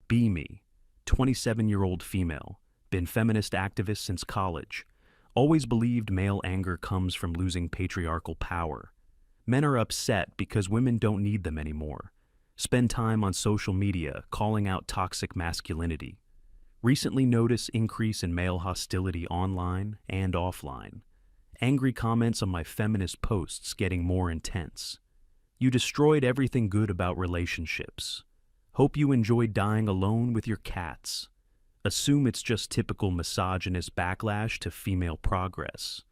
Be me, 27-year-old female, been feminist activist since college. Always believed male anger comes from losing patriarchal power. Men are upset because women don't need them anymore. Spend time on social media calling out toxic masculinity. Recently notice increase in male hostility online and offline. Angry comments on my feminist posts getting more intense. You destroyed everything good about relationships. Hope you enjoyed dying alone with your cats. Assume it's just typical misogynist backlash to female progress.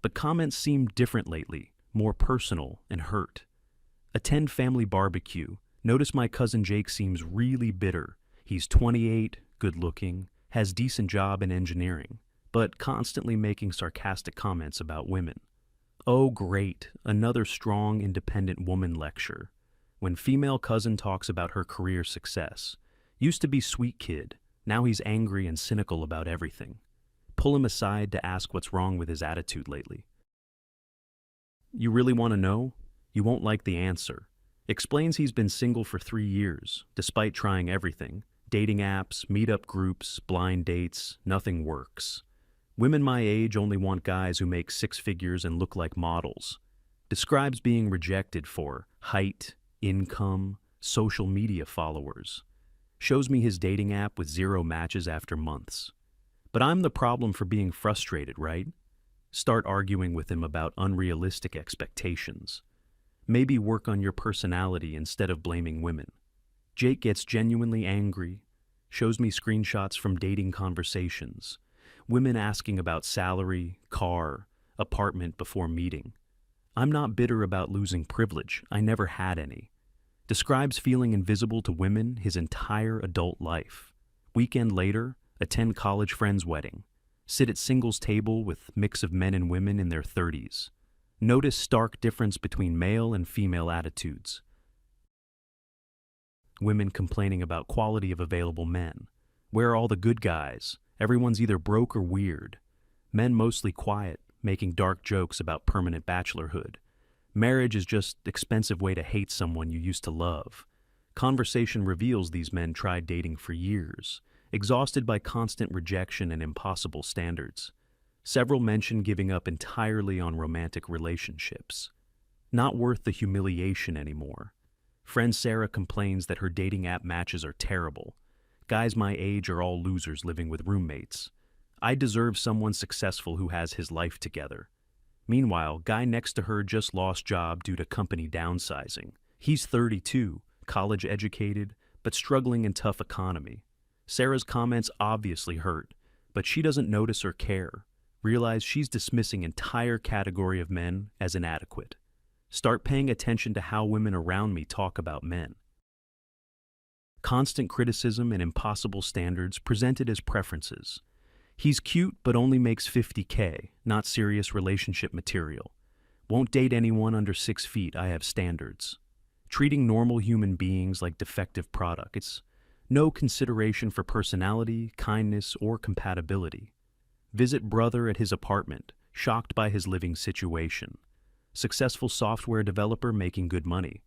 But comments seem different lately, more personal and hurt. Attend family barbecue. Notice my cousin Jake seems really bitter. He's 28, good-looking, has decent job in engineering, but constantly making sarcastic comments about women. Oh great, another strong, independent woman lecture. When female cousin talks about her career success. Used to be sweet kid, now he's angry and cynical about everything. Pull him aside to ask what's wrong with his attitude lately. You really want to know? You won't like the answer. Explains he's been single for 3 years, despite trying everything. Dating apps, meetup groups, blind dates, nothing works. Women my age only want guys who make 6 figures and look like models. Describes being rejected for height, income, social media followers. Shows me his dating app with 0 matches after months. But I'm the problem for being frustrated, right? Start arguing with him about unrealistic expectations. Maybe work on your personality instead of blaming women. Jake gets genuinely angry, shows me screenshots from dating conversations, women asking about salary, car, apartment before meeting. I'm not bitter about losing privilege, I never had any. Describes feeling invisible to women his entire adult life. Weekend later, attend college friend's wedding. Sit at singles table with mix of men and women in their 30s. Notice stark difference between male and female attitudes. Women complaining about quality of available men. Where are all the good guys? Everyone's either broke or weird. Men mostly quiet, making dark jokes about permanent bachelorhood. Marriage is just an expensive way to hate someone you used to love. Conversation reveals these men tried dating for years, exhausted by constant rejection and impossible standards. Several mention giving up entirely on romantic relationships. Not worth the humiliation anymore. Friend Sarah complains that her dating app matches are terrible. Guys my age are all losers living with roommates. I deserve someone successful who has his life together. Meanwhile, guy next to her just lost job due to company downsizing. He's 32, college educated, but struggling in tough economy. Sarah's comments obviously hurt, but she doesn't notice or care. Realize she's dismissing entire category of men as inadequate. Start paying attention to how women around me talk about men. Constant criticism and impossible standards presented as preferences. He's cute but only makes $50K, not serious relationship material. Won't date anyone under 6 feet, I have standards. Treating normal human beings like defective products. No consideration for personality, kindness, or compatibility. Visit brother at his apartment, shocked by his living situation. Successful software developer making good money,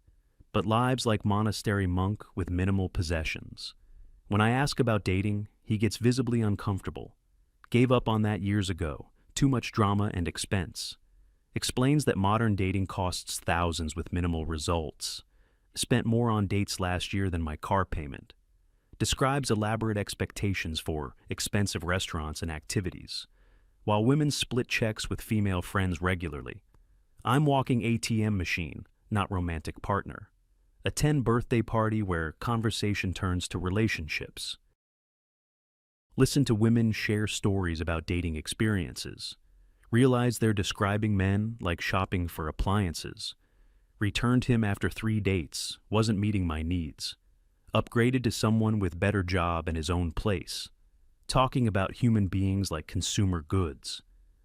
but lives like monastery monk with minimal possessions. When I ask about dating, he gets visibly uncomfortable. Gave up on that years ago, too much drama and expense. Explains that modern dating costs thousands with minimal results. Spent more on dates last year than my car payment. Describes elaborate expectations for expensive restaurants and activities, while women split checks with female friends regularly. I'm walking ATM machine, not romantic partner. Attend birthday party where conversation turns to relationships. Listen to women share stories about dating experiences. Realize they're describing men like shopping for appliances. Returned him after 3 dates, wasn't meeting my needs. Upgraded to someone with better job and his own place. Talking about human beings like consumer goods.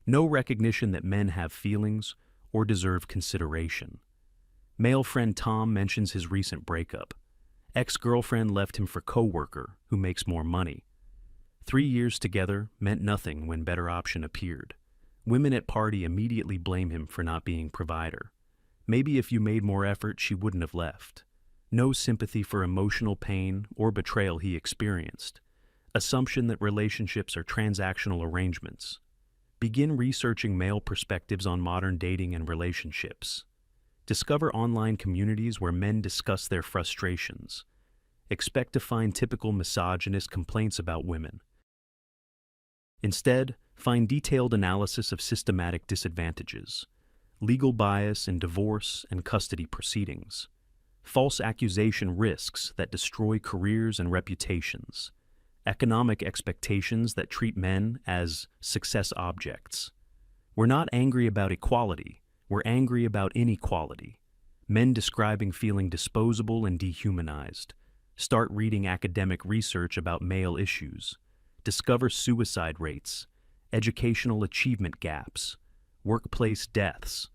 No recognition that men have feelings or deserve consideration. Male friend Tom mentions his recent breakup. Ex-girlfriend left him for coworker who makes more money. 3 years together meant nothing when better option appeared. Women at party immediately blame him for not being provider. Maybe if you made more effort, she wouldn't have left. No sympathy for emotional pain or betrayal he experienced. Assumption that relationships are transactional arrangements. Begin researching male perspectives on modern dating and relationships. Discover online communities where men discuss their frustrations. Expect to find typical misogynist complaints about women. Instead, find detailed analysis of systematic disadvantages, legal bias in divorce and custody proceedings, false accusation risks that destroy careers and reputations, economic expectations that treat men as success objects. We're not angry about equality, we're angry about inequality. Men describing feeling disposable and dehumanized. Start reading academic research about male issues. Discover suicide rates, educational achievement gaps, workplace deaths,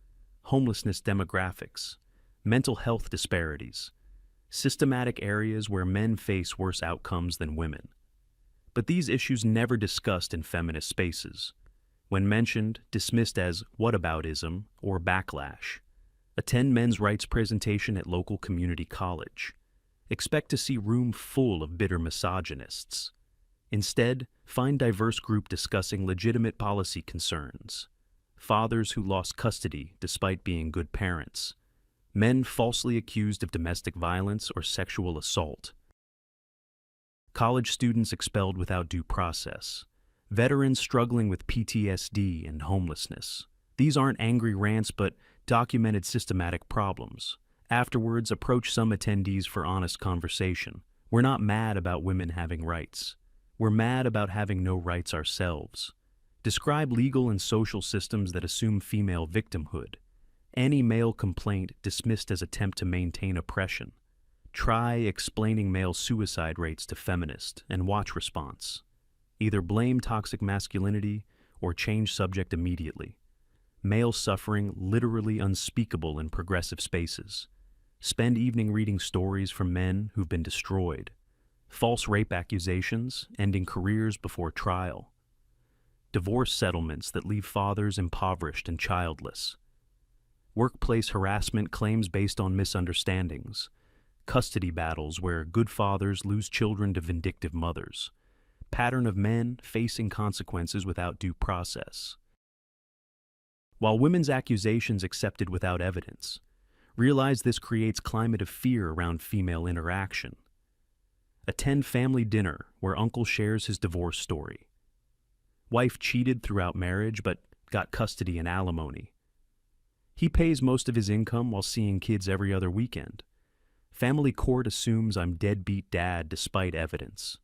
homelessness demographics, mental health disparities, systematic areas where men face worse outcomes than women. But these issues never discussed in feminist spaces. When mentioned, dismissed as whataboutism or backlash. Attend men's rights presentation at local community college. Expect to see room full of bitter misogynists. Instead, find diverse group discussing legitimate policy concerns. Fathers who lost custody despite being good parents. Men falsely accused of domestic violence or sexual assault. College students expelled without due process. Veterans struggling with PTSD and homelessness. These aren't angry rants, but documented systematic problems. Afterwards, approach some attendees for honest conversation. We're not mad about women having rights. We're mad about having no rights ourselves. Describe legal and social systems that assume female victimhood. Any male complaint dismissed as attempt to maintain oppression. Try explaining male suicide rates to feminist and watch response. Either blame toxic masculinity or change subject immediately. Male suffering literally unspeakable in progressive spaces. Spend evening reading stories from men who've been destroyed. False rape accusations ending careers before trial. Divorce settlements that leave fathers impoverished and childless. Workplace harassment claims based on misunderstandings. Custody battles where good fathers lose children to vindictive mothers. Pattern of men facing consequences without due process. While women's accusations accepted without evidence, realize this creates climate of fear around female interaction. Attend family dinner where uncle shares his divorce story. Wife cheated throughout marriage but got custody and alimony. He pays most of his income while seeing kids every other weekend. Family court assumes I'm deadbeat dad despite evidence.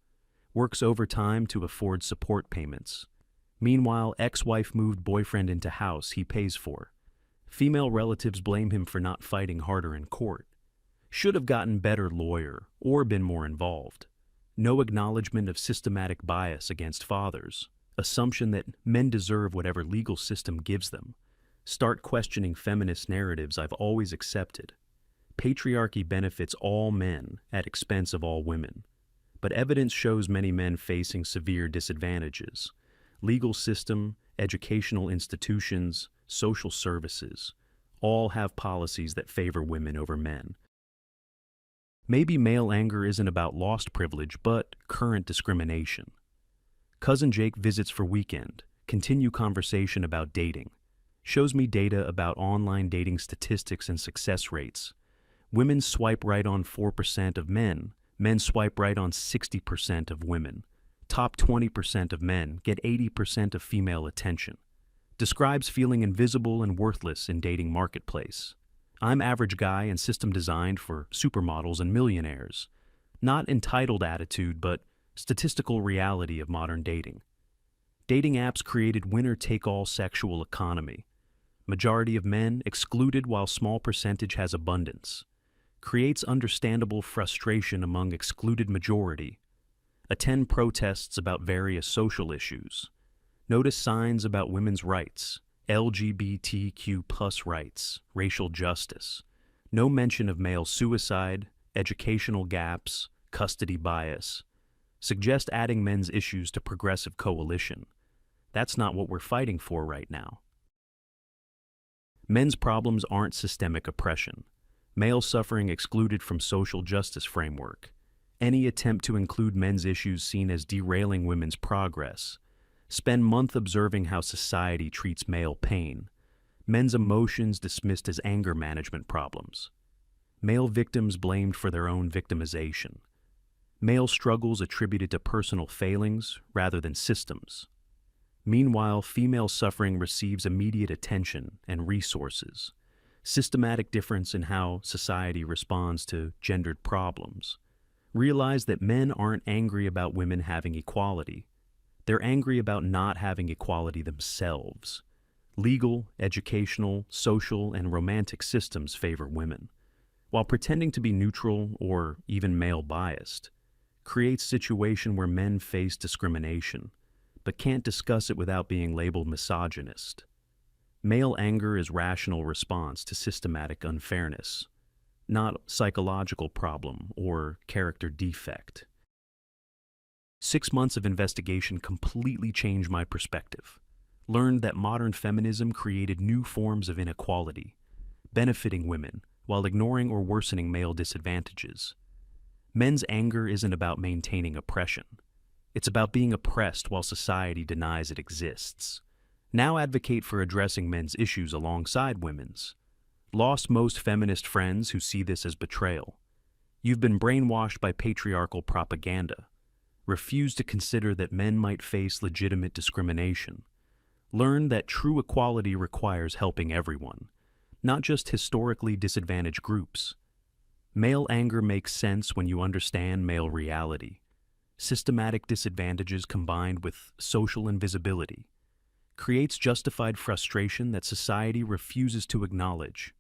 Works overtime to afford support payments. Meanwhile, ex-wife moved boyfriend into house he pays for. Female relatives blame him for not fighting harder in court. Should have gotten better lawyer or been more involved. No acknowledgement of systematic bias against fathers. Assumption that men deserve whatever legal system gives them. Start questioning feminist narratives I've always accepted. Patriarchy benefits all men at expense of all women. But evidence shows many men facing severe disadvantages. Legal system, educational institutions, social services, all have policies that favor women over men. Maybe male anger isn't about lost privilege, but current discrimination. Cousin Jake visits for weekend. Continue conversation about dating. Shows me data about online dating statistics and success rates. Women swipe right on 4% of men. Men swipe right on 60% of women. Top 20% of men get 80% of female attention. Describes feeling invisible and worthless in dating marketplace. I'm average guy and system designed for supermodels and millionaires. Not entitled attitude, but statistical reality of modern dating. Dating apps created winner-take-all sexual economy. Majority of men excluded while small percentage has abundance. Creates understandable frustration among excluded majority. Attend protests about various social issues. Notice signs about women's rights, LGBTQ+ rights, racial justice. No mention of male suicide, educational gaps, custody bias. Suggest adding men's issues to progressive coalition. That's not what we're fighting for right now. Men's problems aren't systemic oppression. Male suffering excluded from social justice framework. Any attempt to include men's issues seen as derailing women's progress. Spend month observing how society treats male pain. Men's emotions dismissed as anger management problems. Male victims blamed for their own victimization. Male struggles attributed to personal failings rather than systems. Meanwhile, female suffering receives immediate attention and resources. Systematic difference in how society responds to gendered problems. Realize that men aren't angry about women having equality. They're angry about not having equality themselves. Legal, educational, social, and romantic systems favor women, while pretending to be neutral or even male-biased. Creates situation where men face discrimination, but can't discuss it without being labeled misogynist. Male anger is rational response to systematic unfairness, not psychological problem or character defect. 6 months of investigation completely changed my perspective. Learned that modern feminism created new forms of inequality, benefiting women while ignoring or worsening male disadvantages. Men's anger isn't about maintaining oppression. It's about being oppressed while society denies it exists. Now advocate for addressing men's issues alongside women's. Lost most feminist friends who see this as betrayal. You've been brainwashed by patriarchal propaganda. Refuse to consider that men might face legitimate discrimination. Learn that true equality requires helping everyone, not just historically disadvantaged groups. Male anger makes sense when you understand male reality. Systematic disadvantages combined with social invisibility creates justified frustration that society refuses to acknowledge.